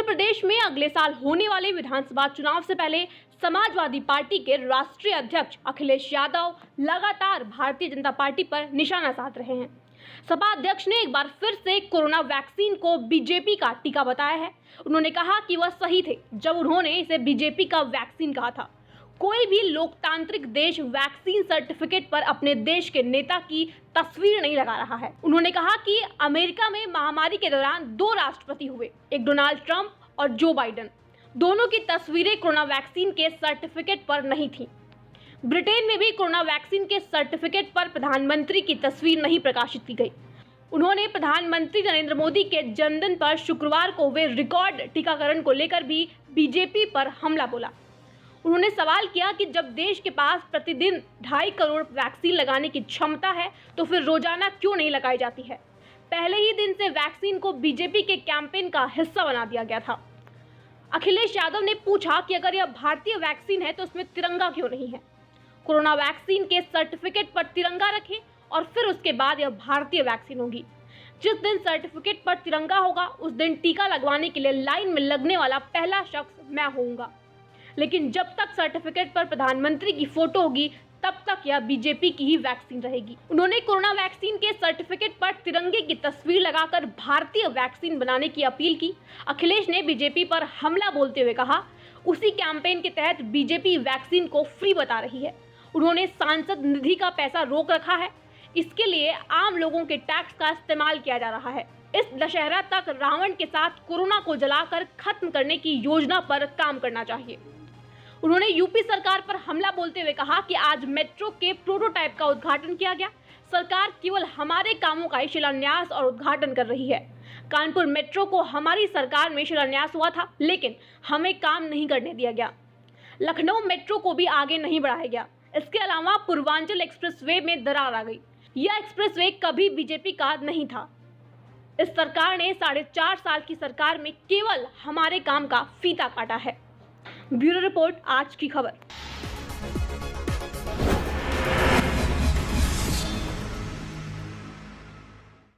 उत्तर प्रदेश में अगले साल होने वाले विधानसभा चुनाव से पहले समाजवादी पार्टी के राष्ट्रीय अध्यक्ष अखिलेश यादव लगातार भारतीय जनता पार्टी पर निशाना साध रहे हैं। सपा अध्यक्ष ने एक बार फिर से कोरोना वैक्सीन को बीजेपी का टीका बताया है। उन्होंने कहा कि वह सही थे जब उन्होंने इसे बीजेपी का वैक्सीन कहा था। कोई भी लोकतांत्रिक देश वैक्सीन सर्टिफिकेट पर अपने देश के नेता की तस्वीर नहीं लगा रहा है। उन्होंने कहा कि अमेरिका में महामारी के दौरान 2 राष्ट्रपति हुए, एक डोनाल्ड ट्रंप और जो बाइडेन। दोनों की तस्वीरें कोरोना वैक्सीन के सर्टिफिकेट पर नहीं थी। ब्रिटेन में भी कोरोना वैक्सीन के सर्टिफिकेट पर प्रधानमंत्री की तस्वीर नहीं प्रकाशित की गई। उन्होंने प्रधानमंत्री नरेंद्र मोदी के जन्मदिन पर शुक्रवार को वे रिकॉर्ड टीकाकरण को लेकर भी बीजेपी पर हमला बोला। उन्होंने सवाल किया कि जब देश के पास प्रतिदिन 2.5 करोड़ वैक्सीन लगाने की क्षमता है तो फिर रोजाना क्यों नहीं लगाई जाती है। पहले ही दिन से वैक्सीन को बीजेपी के कैंपेन का हिस्सा बना दिया गया था। अखिलेश यादव ने पूछा कि अगर यह भारतीय वैक्सीन है तो उसमें तिरंगा क्यों नहीं है। कोरोना वैक्सीन के सर्टिफिकेट पर तिरंगा रखें और फिर उसके बाद यह भारतीय वैक्सीन होगी। जिस दिन सर्टिफिकेट पर तिरंगा होगा उस दिन टीका लगवाने के लिए लाइन में लगने वाला पहला शख्स मैं होऊंगा। लेकिन जब तक सर्टिफिकेट पर प्रधानमंत्री की फोटो होगी तब तक यह बीजेपी की ही वैक्सीन रहेगी। उन्होंने कोरोना वैक्सीन के सर्टिफिकेट पर तिरंगे की तस्वीर लगाकर भारतीय वैक्सीन बनाने की अपील की। अखिलेश ने बीजेपी पर हमला बोलते हुए कहा, उसी कैंपेन के तहत बीजेपी वैक्सीन को फ्री बता रही है। उन्होंने सांसद निधि का पैसा रोक रखा है, इसके लिए आम लोगों के टैक्स का इस्तेमाल किया जा रहा है। इस दशहरा तक रावण के साथ कोरोना को जलाकर खत्म करने की योजना पर काम करना चाहिए। उन्होंने यूपी सरकार पर हमला बोलते हुए कहा कि आज मेट्रो के प्रोटोटाइप का उद्घाटन किया गया। सरकार केवल हमारे कामों का ही शिलान्यास और उद्घाटन कर रही है। कानपुर मेट्रो को हमारी सरकार में शिलान्यास हुआ था, लेकिन हमें काम नहीं करने दिया गया। लखनऊ मेट्रो को भी आगे नहीं बढ़ाया गया। इसके अलावा पूर्वांचल एक्सप्रेसवे में दरार आ गई। यह एक्सप्रेसवे कभी बीजेपी का नहीं था। इस सरकार ने 4.5 साल की सरकार में केवल हमारे काम का फीता काटा है। ब्यूरो रिपोर्ट, आज की खबर।